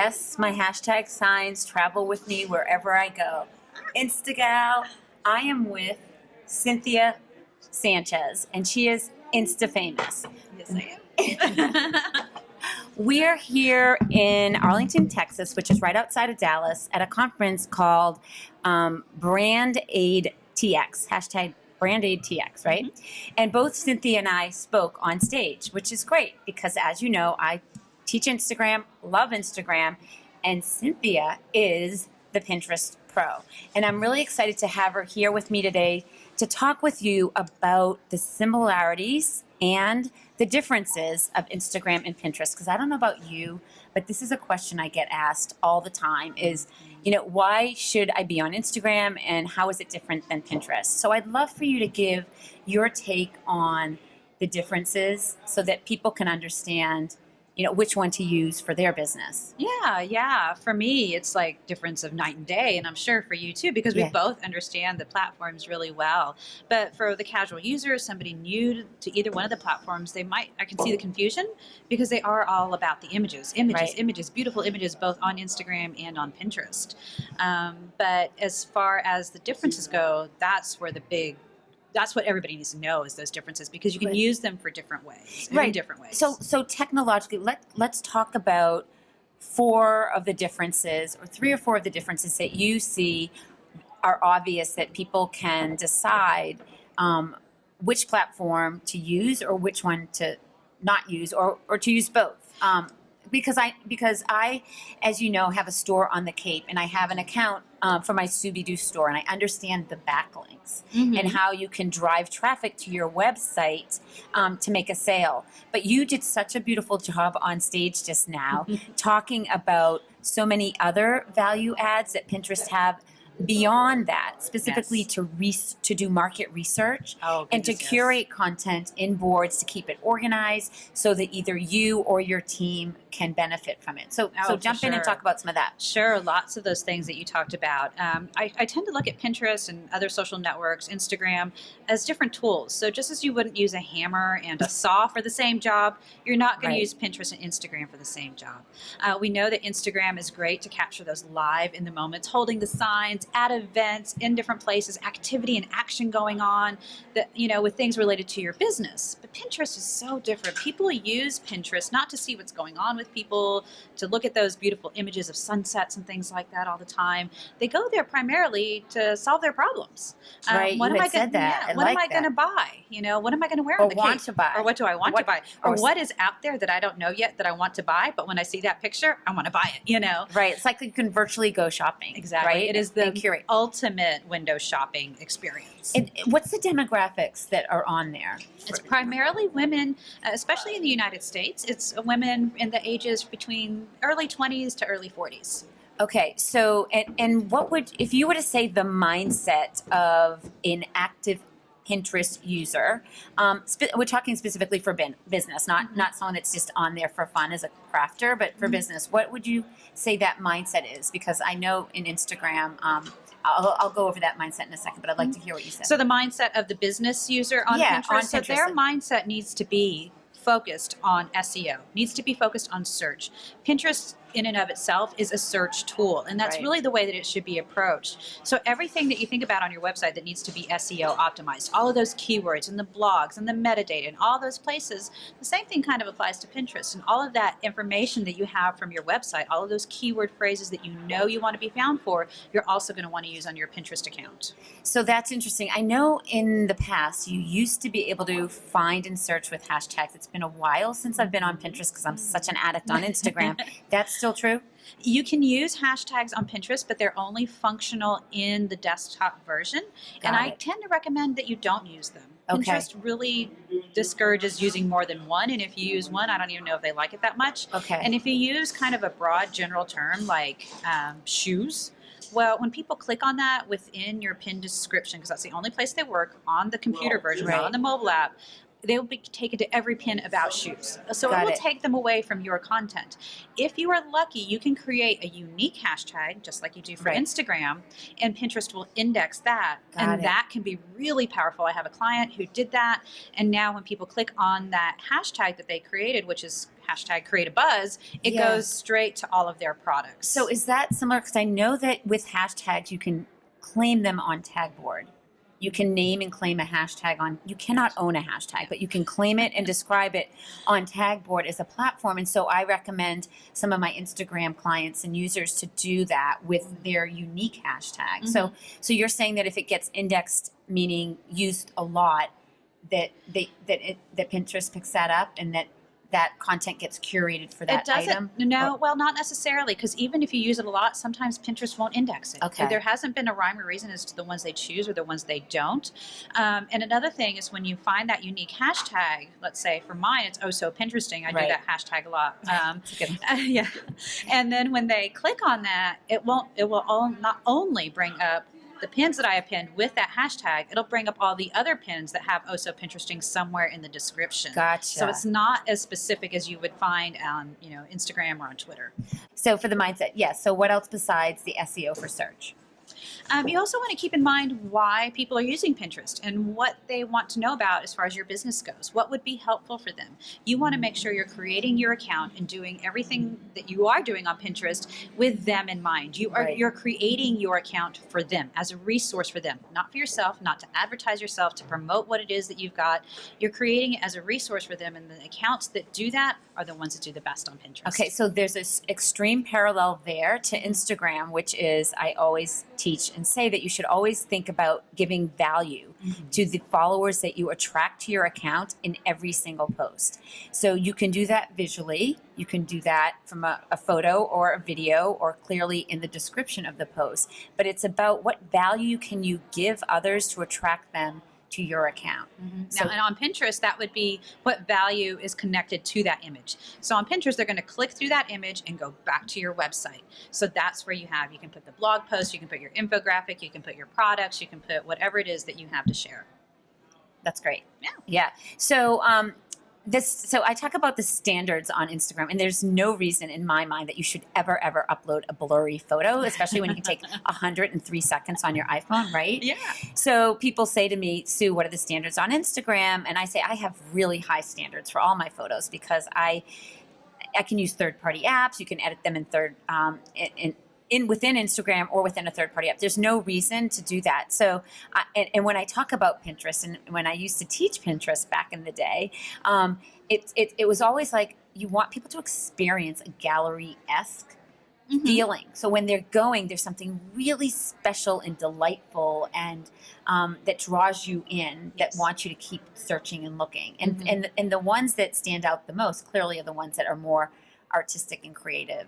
yes, my hashtag signs travel with me wherever I go. Instagal, I am with Cynthia Sanchez, and she is Insta famous. Yes, I am. We are here in Arlington, Texas, which is right outside of Dallas, at a conference called Brand Aid TX, hashtag Brand Aid TX, right? Mm-hmm. And both Cynthia and I spoke on stage, which is great because, as you know, I teach Instagram, love Instagram, and Cynthia is the Pinterest pro. And I'm really excited to have her here with me today to talk with you about the similarities and the differences of Instagram and Pinterest. Because I don't know about you, but this is a question I get asked all the time is, why should I be on Instagram and how is it different than Pinterest? So I'd love for you to give your take on the differences so that people can understand which one to use for their business. Yeah. For me, it's like difference of night and day, and I'm sure for you too, because we both understand the platforms really well. But for the casual user, somebody new to either one of the platforms, I can see the confusion because they are all about the images, beautiful images, both on Instagram and on Pinterest. But as far as the differences go, that's what everybody needs to know is those differences because you can use them for different ways. In different ways. So technologically, let's talk about 4 of the differences or 3 or 4 of the differences that you see are obvious that people can decide which platform to use or which one to not use or to use both. Because I, as you know, have a store on the Cape and I have an account for my Scooby-Doo store and I understand the backlinks and how you can drive traffic to your website to make a sale. But you did such a beautiful job on stage just now talking about so many other value adds that Pinterest have beyond that, specifically to do market research and to curate content in boards to keep it organized so that either you or your team can benefit from it. So jump in and talk about some of that. Sure, lots of those things that you talked about. I tend to look at Pinterest and other social networks, Instagram, as different tools. So just as you wouldn't use a hammer and a saw for the same job, you're not going to use Pinterest and Instagram for the same job. We know that Instagram is great to capture those live in the moments, holding the signs, at events, in different places, activity and action going on, that with things related to your business. But Pinterest is so different. People use Pinterest not to see what's going on with people, to look at those beautiful images of sunsets and things like that all the time. They go there primarily to solve their problems. Right, what you am had I said that. What am I going to buy? What am I going to wear on the want Cape? to buy? Or what do I want to buy? Or what is out there that I don't know yet that I want to buy, but when I see that picture, I want to buy it, Right. It's like you can virtually go shopping. Exactly. Right? It is the ultimate window shopping experience. And what's the demographics that are on there? It's primarily women, especially in the United States. It's women in the ages between early 20s to early 40s. Okay, so and what would, if you were to say the mindset of an active Pinterest user, we're talking specifically for business, not someone that's just on there for fun as a crafter, but for business, what would you say that mindset is? Because I know in Instagram, I'll go over that mindset in a second, but I'd like to hear what you said. So the mindset of the business user on Pinterest, so their mindset needs to be focused on SEO, needs to be focused on search. Pinterest in and of itself is a search tool, and that's really the way that it should be approached. So everything that you think about on your website that needs to be SEO optimized, all of those keywords and the blogs and the metadata and all those places, the same thing kind of applies to Pinterest. And all of that information that you have from your website, all of those keyword phrases that you want to be found for, you're also going to want to use on your Pinterest account. So that's interesting. I know in the past you used to be able to find and search with hashtags. It's been a while since I've been on Pinterest because I'm such an addict on Instagram. That's still true? You can use hashtags on Pinterest, but they're only functional in the desktop version. I tend to recommend that you don't use them. Pinterest really discourages using more than one, and if you use one, I don't even know if they like it that much. And if you use kind of a broad general term like shoes, well, when people click on that within your pin description, because that's the only place they work on the computer version, not on the mobile app, they will be taken to every pin about shoes. So it will take them away from your content. If you are lucky, you can create a unique hashtag, just like you do for Instagram, and Pinterest will index that. That can be really powerful. I have a client who did that, and now when people click on that hashtag that they created, which is hashtag create a buzz, it Yeah. goes straight to all of their products. So is that similar? Because I know that with hashtags, you can claim them on Tagboard. You can name and claim a hashtag on, you cannot own a hashtag, but you can claim it and describe it on Tagboard as a platform. And so I recommend some of my Instagram clients and users to do that with their unique hashtag. So you're saying that if it gets indexed, meaning used a lot, that that Pinterest picks that up and that content gets curated for that it doesn't, item? no, Or- well, not necessarily, because even if you use it a lot, sometimes Pinterest won't index it. Okay. There hasn't been a rhyme or reason as to the ones they choose or the ones they don't. And another thing is when you find that unique hashtag, let's say for mine, it's oh so Pinteresting. I do Right. that hashtag a lot. It's a good- Yeah. And then when they click on that, it will not only bring up the pins that I have pinned with that hashtag, it'll bring up all the other pins that have oh so Pinteresting somewhere in the description. Gotcha. So it's not as specific as you would find on, Instagram or on Twitter. So for the mindset, yes. So what else besides the SEO for search? You also want to keep in mind why people are using Pinterest and what they want to know about as far as your business goes. What would be helpful for them? You want to make sure you're creating your account and doing everything that you are doing on Pinterest with them in mind. Right. You're creating your account for them as a resource for them, not for yourself, not to advertise yourself, to promote what it is that you've got. You're creating it as a resource for them, and the accounts that do that are the ones that do the best on Pinterest. Okay, so there's this extreme parallel there to Instagram, which is I always teach and say that you should always think about giving value to the followers that you attract to your account in every single post. So you can do that visually. You can do that from a photo or a video or clearly in the description of the post. But it's about what value can you give others to attract them to your account. So- Now, and on Pinterest, that would be what value is connected to that image. So on Pinterest, they're going to click through that image and go back to your website. So that's where you can put the blog post, you can put your infographic, you can put your products, you can put whatever it is that you have to share. That's great. Yeah. Yeah. So so I talk about the standards on Instagram, and there's no reason in my mind that you should ever upload a blurry photo, especially when you can take 103 seconds on your iPhone, right? Yeah. So people say to me, Sue, what are the standards on Instagram? And I say I have really high standards for all my photos because I can use third-party apps. You can edit them within Instagram or within a third-party app. There's no reason to do that. So, and when I talk about Pinterest, and when I used to teach Pinterest back in the day, it was always like you want people to experience a gallery-esque feeling. So when they're going, there's something really special and delightful, and that draws you in, that wants you to keep searching and looking. And the ones that stand out the most clearly are the ones that are more artistic and creative.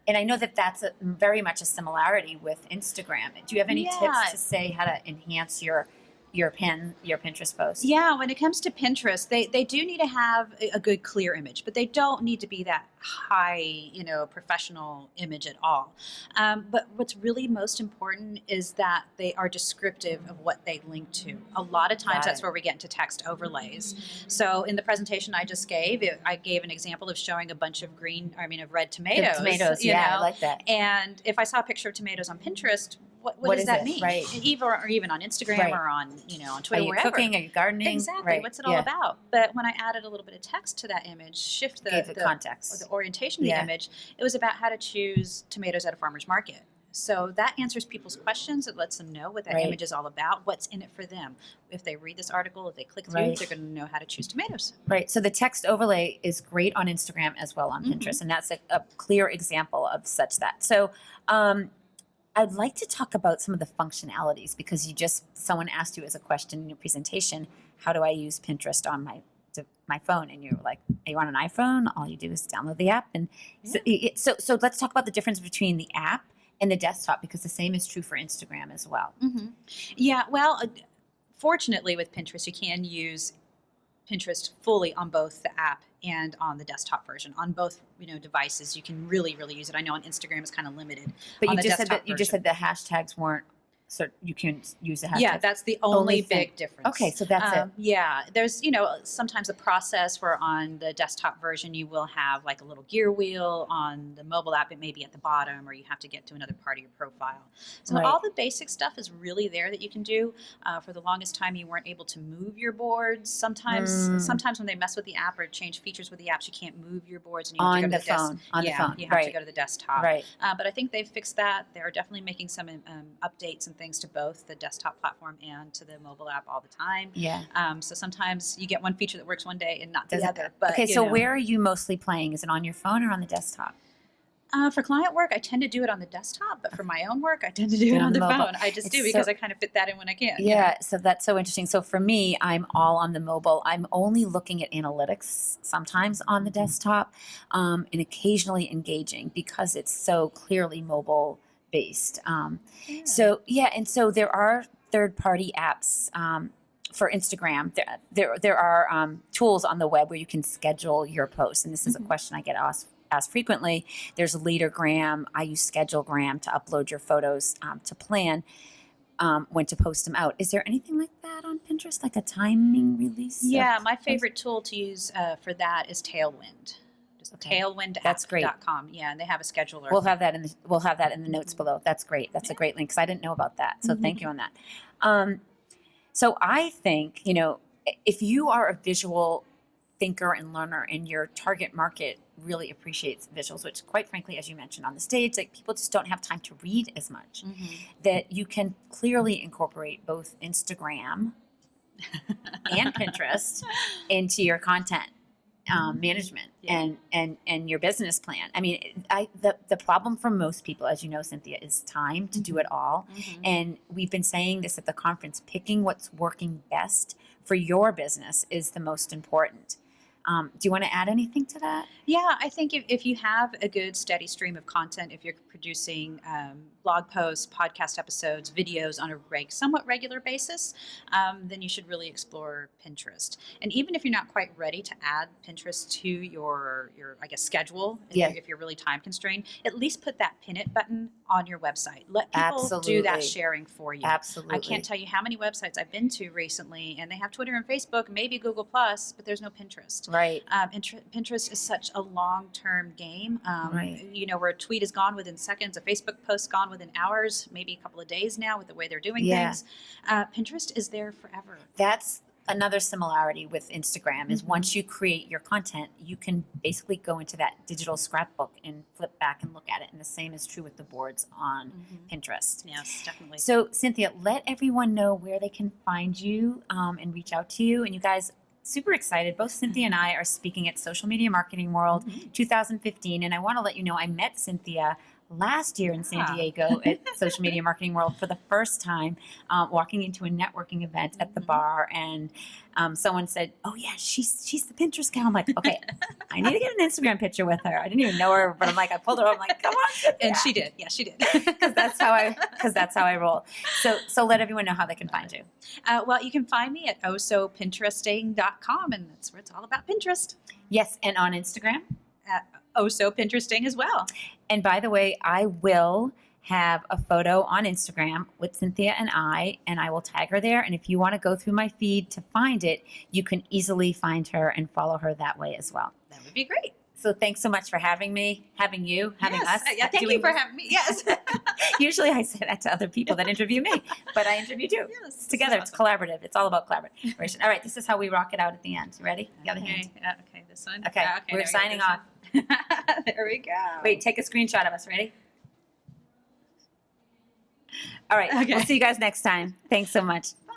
And I know that that's very much a similarity with Instagram. Do you have any tips to say how to enhance your Pinterest post? Yeah, when it comes to Pinterest, they do need to have a good clear image, but they don't need to be that high, professional image at all. But what's really most important is that they are descriptive of what they link to. A lot of times that's where we get into text overlays. So in the presentation I just gave, I gave an example of showing a bunch of red tomatoes. Tomatoes, I like that. And if I saw a picture of tomatoes on Pinterest, what What does is that it? mean? Right. Or even on Instagram Right. or on, on Are Twitter, you wherever. cooking? Are you gardening? Exactly. Right. What's it all Yeah. about? But when I added a little bit of text to that image, shift Gave it context. or the orientation of Yeah. the image, it was about how to choose tomatoes at a farmer's market. So that answers people's questions. It lets them know what that Right. image is all about, what's in it for them. If they read this article, if they click through, Right. they're going to know how to choose tomatoes. Right. So the text overlay is great on Instagram as well on Pinterest. And that's a clear example of such that. So I'd like to talk about some of the functionalities because someone asked you as a question in your presentation, how do I use Pinterest on my phone? And you're like, are you on an iPhone? All you do is download the app. And so let's talk about the difference between the app and the desktop, because the same is true for Instagram as well. Yeah, well, fortunately with Pinterest, you can use Pinterest fully on both the app and on the desktop version. On both, devices, you can really, really use it. I know on Instagram it's kind of limited. But on you the just said desktop that you just version. said the hashtags weren't you can use the hashtag. Yeah, that's the only thing. big difference. Okay, so that's it. Yeah, there's, sometimes a process where on the desktop version you will have like a little gear wheel. On the mobile app, it may be at the bottom, or you have to get to another part of your profile. So Right. all the basic stuff is really there that you can do. For the longest time, you weren't able to move your boards. Sometimes when they mess with the app or change features with the apps, you can't move your boards, and you have On to go the to the phone. On the yeah, phone. you have Right. to go to the desktop. Right. But I think they've fixed that. They're definitely making some updates and things to both the desktop platform and to the mobile app all the time. Yeah. So sometimes you get one feature that works one day and not the Doesn't- other. But okay, so where are you mostly playing? Is it on your phone or on the desktop? for client work, I tend to do it on the desktop, but for my own work, I tend to do it on the mobile. phone. I just It's do because I kind of fit that in when I can. Yeah, so that's so interesting. So for me, I'm all on the mobile. I'm only looking at analytics sometimes on the desktop, and occasionally engaging because it's so clearly mobile based. So yeah, and so there are third-party apps for Instagram. There are tools on the web where you can schedule your posts, and this is a question I get asked frequently. There's Leadergram. I use Schedulegram to upload your photos to plan when to post them out. Is there anything like that on Pinterest, like a timing release? Yeah, my favorite tool to use for that is Tailwind. Just Okay. tailwindapp.com. Great. Yeah, and they have a scheduler. We'll have that in the notes below. That's great. That's a great link because I didn't know about that. So thank you on that. So I think, if you are a visual thinker and learner and your target market really appreciates visuals, which quite frankly, as you mentioned on the stage, like people just don't have time to read as much, that you can clearly incorporate both Instagram and Pinterest into your content management and your business plan. I mean, the problem for most people, as you know, Cynthia, is time to do it all. And we've been saying this at the conference, picking what's working best for your business is the most important. Do you want to add anything to that? Yeah, I think if you have a good steady stream of content, if you're producing blog posts, podcast episodes, videos on a somewhat regular basis, then you should really explore Pinterest. And even if you're not quite ready to add Pinterest to your I guess schedule, if you're really time constrained, at least put that pin it button on your website. Let people do that sharing for you. Absolutely. I can't tell you how many websites I've been to recently, and they have Twitter and Facebook, maybe Google Plus, but there's no Pinterest. Right. Pinterest is such a long-term game. Right. Where a tweet is gone within seconds, a Facebook post gone within hours, maybe a couple of days now with the way they're doing things. Pinterest is there forever. That's another similarity with Instagram is once you create your content, you can basically go into that digital scrapbook and flip back and look at it. And the same is true with the boards on Pinterest. Yes, definitely. So Cynthia, let everyone know where they can find you and reach out to you. And you guys, super excited. Both Cynthia and I are speaking at Social Media Marketing World 2015. And I want to let you know I met Cynthia last year in San Diego at Social Media Marketing World for the first time, walking into a networking event at the bar. And someone said, "Oh yeah, she's the Pinterest gal." I'm like, okay, I need to get an Instagram picture with her. I didn't even know her, but I pulled her up. I'm like, come on, Cynthia. And she did. Yeah, she did. Because that's how I roll. So let everyone know how they can find you. Well, you can find me at osopinteresting.com, and that's where it's all about Pinterest. Yes, and on Instagram. OSOPinteresting as well. And by the way, I will have a photo on Instagram with Cynthia and I will tag her there. And if you want to go through my feed to find it, you can easily find her and follow her that way as well. That would be great. So thanks so much for having me, having you, having us. Yeah, thank you for having me. Yes. Usually I say that to other people that interview me, but I interviewed you. Yes, It's together. It's collaborative. It's all about collaboration. All right, this is how we rock it out at the end. You ready? The other hand. Okay, this one. Okay, we're signing off. There we go. Wait, take a screenshot of us. Ready? All right. Okay. We'll see you guys next time. Thanks so much.